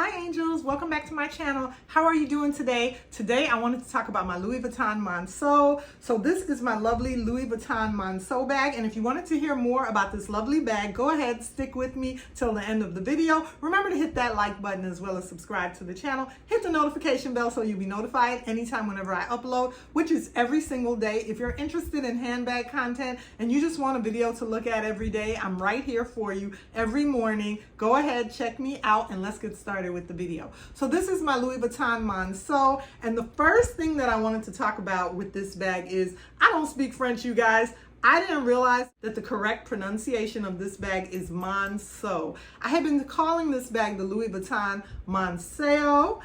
Hi angels, welcome back to my channel. How are you doing today? Today I wanted to talk about my Louis Vuitton Monceau. So this is my lovely Louis Vuitton Monceau bag, and if you wanted to hear more about this lovely bag, go ahead, stick with me till the end of the video. Remember to hit that like button as well as subscribe to the channel. Hit the notification bell so you'll be notified anytime whenever I upload, which is every single day. If you're interested in handbag content and you just want a video to look at every day, I'm right here for you every morning. Go ahead, check me out, and let's get started with the video. So this is my Louis Vuitton Monceau, and the first thing that I wanted to talk about with this bag is I don't speak French, you guys. I didn't realize that the correct pronunciation of this bag is Monceau. I have been calling this bag the Louis Vuitton Monceau,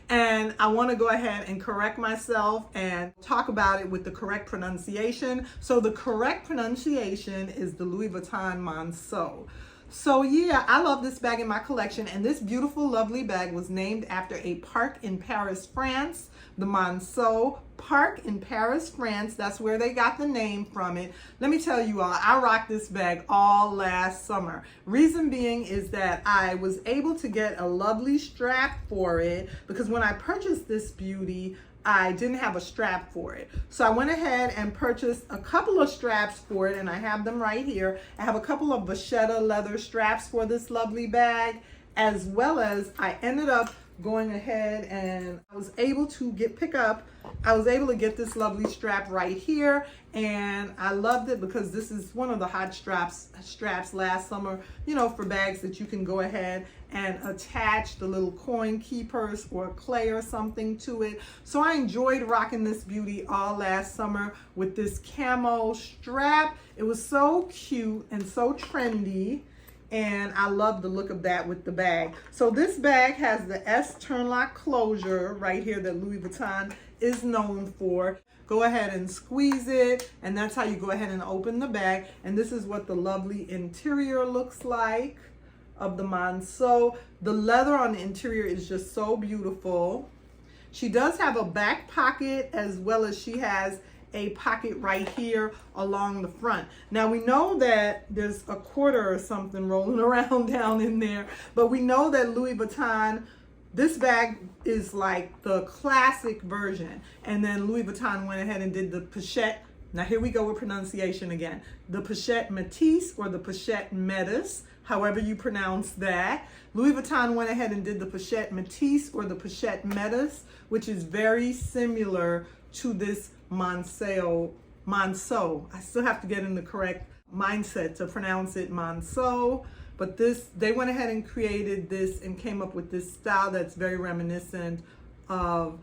and I want to go ahead and correct myself and talk about it with the correct pronunciation. So the correct pronunciation is the Louis Vuitton Monceau. So yeah, I love this bag in my collection, and this beautiful, lovely bag was named after a park in Paris, France, the Monceau Park in Paris, France. That's where they got the name from it. Let me tell you all, I rocked this bag all last summer. Reason being is that I was able to get a lovely strap for it because when I purchased this beauty, I didn't have a strap for it. So I went ahead and purchased a couple of straps for it, and I have them right here. I have a couple of Pochette leather straps for this lovely bag, as well as I ended up going ahead and I was able to get this lovely strap right here, and I loved it because this is one of the hot straps last summer, you know, for bags that you can go ahead and attach the little coin keepers or clay or something to it. So I enjoyed rocking this beauty all last summer with this camo strap. It was so cute and so trendy, and I love the look of that with the bag. So this bag has the S turn lock closure right here that Louis Vuitton is known for. Go ahead and squeeze it, and that's how you go ahead and open the bag. And this is what the lovely interior looks like of the Monceau. The leather on the interior is just so beautiful. She does have a back pocket, as well as she has a pocket right here along the front. Now we know that there's a quarter or something rolling around down in there, but we know that Louis Vuitton, this bag is like the classic version. And then Louis Vuitton went ahead and did the Pochette. Now here we go with pronunciation again. The Pochette Metis or the Pochette Metis, however you pronounce that. Louis Vuitton went ahead and did the Pochette Metis or the Pochette Metis, which is very similar to this Monceau. I still have to get in the correct mindset to pronounce it Monceau. But they went ahead and created this and came up with this style that's very reminiscent of,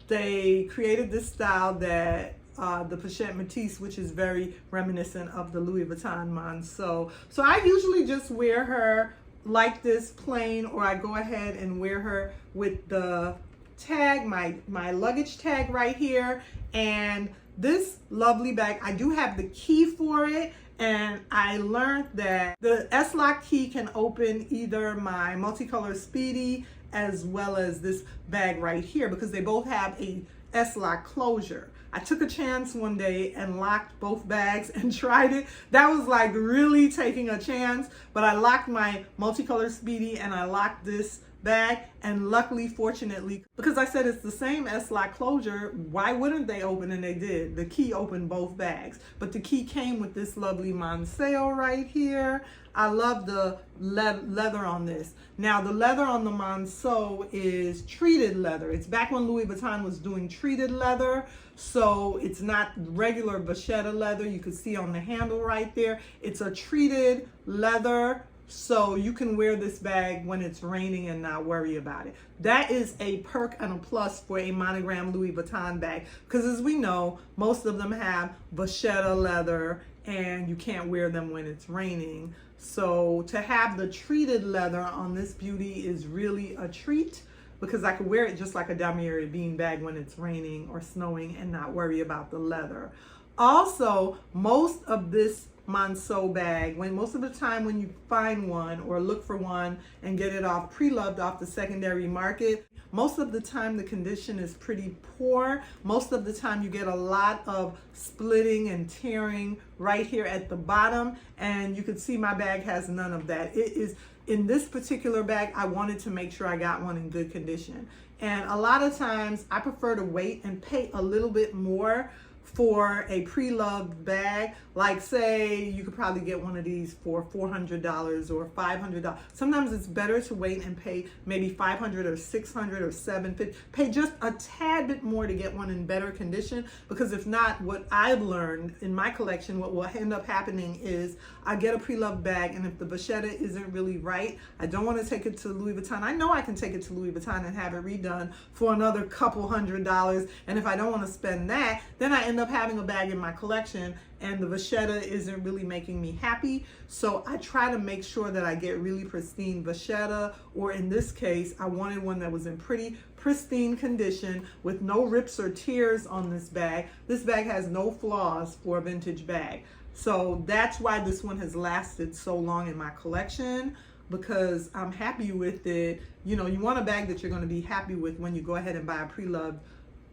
they created this style that the Pochette Metis, which is very reminiscent of the Louis Vuitton Monceau. So I usually just wear her like this plain, or I go ahead and wear her with the tag, my luggage tag right here. And this lovely bag, I do have the key for it, and I learned that the S-Lock key can open either my multicolor Speedy as well as this bag right here, because they both have a S-Lock closure. I took a chance one day and locked both bags and tried it. That was like really taking a chance, but I locked my multicolor Speedy and I locked this bag, and luckily, fortunately, because I said it's the same S-Lock closure, why wouldn't they open? And they did. The key opened both bags, but the key came with this lovely Monceau right here. I love the leather on this. Now the leather on the Monceau is treated leather. It's back when Louis Vuitton was doing treated leather, so it's not regular Pochette leather. You can see on the handle right there, it's a treated leather. So you can wear this bag when it's raining and not worry about it. That is a perk and a plus for a monogram Louis Vuitton bag, because as we know, most of them have Pochette leather and you can't wear them when it's raining. So to have the treated leather on this beauty is really a treat, because I could wear it just like a damier bean bag when it's raining or snowing and not worry about the leather. Also, most of this Monceau bag, most of the time when you find one or look for one and get it off pre-loved off the secondary market, most of the time the condition is pretty poor. Most of the time you get a lot of splitting and tearing right here at the bottom, and you can see my bag has none of that. It is in this particular bag, I wanted to make sure I got one in good condition. And a lot of times I prefer to wait and pay a little bit more for a pre-loved bag. Like say you could probably get one of these for $400 or $500. Sometimes it's better to wait and pay maybe $500 or $600 or $750. Pay just a tad bit more to get one in better condition, because if not, what I've learned in my collection, what will end up happening is I get a pre-loved bag, and if the Pochette isn't really right, I don't want to take it to Louis Vuitton. I know I can take it to Louis Vuitton and have it redone for another couple $100, and if I don't want to spend that, then I end up having a bag in my collection and the Pochette isn't really making me happy. So I try to make sure that I get really pristine Pochette, or in this case, I wanted one that was in pretty pristine condition with no rips or tears on this bag. This bag has no flaws for a vintage bag. So that's why this one has lasted so long in my collection, because I'm happy with it. You know, you want a bag that you're going to be happy with when you go ahead and buy a pre-loved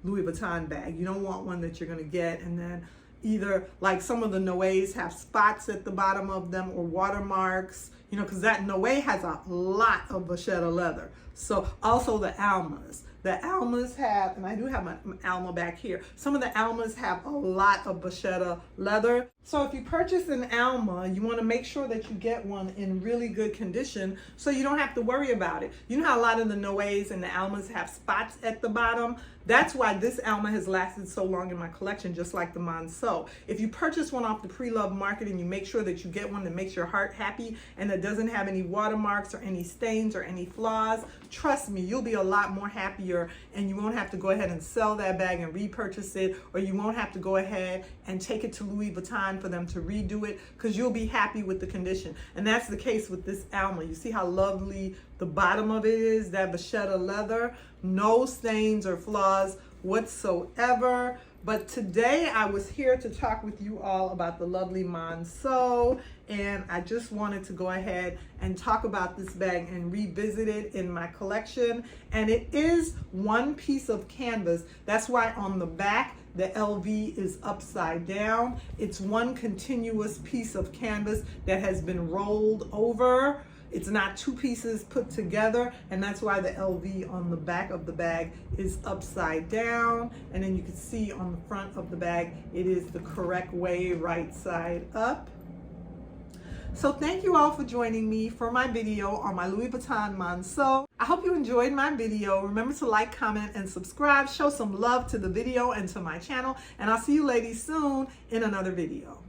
Louis Vuitton bag. You don't want one that you're going to get and then either, like some of the Noes have spots at the bottom of them or watermarks, you know, because that Noe has a lot of Pochette leather. So also the Almas. The Almas have, and I do have my Alma back here, some of the Almas have a lot of Pochette leather. So if you purchase an Alma, you want to make sure that you get one in really good condition so you don't have to worry about it. You know how a lot of the Noes and the Almas have spots at the bottom? That's why this Alma has lasted so long in my collection, just like the Monceau. If you purchase one off the pre-loved market and you make sure that you get one that makes your heart happy and that doesn't have any watermarks or any stains or any flaws, trust me, you'll be a lot more happier, and you won't have to go ahead and sell that bag and repurchase it, or you won't have to go ahead and take it to Louis Vuitton for them to redo it, because you'll be happy with the condition. And that's the case with this Alma. You see how lovely the bottom of it is, that Pochette leather, no stains or flaws whatsoever. But today I was here to talk with you all about the lovely Monceau, and I just wanted to go ahead and talk about this bag and revisit it in my collection. And it is one piece of canvas. That's why on the back the LV is upside down. It's one continuous piece of canvas that has been rolled over. It's not two pieces put together, and that's why the LV on the back of the bag is upside down. And then you can see on the front of the bag, it is the correct way, right side up. So thank you all for joining me for my video on my Louis Vuitton Monceau. I hope you enjoyed my video. Remember to like, comment, and subscribe. Show some love to the video and to my channel. And I'll see you ladies soon in another video.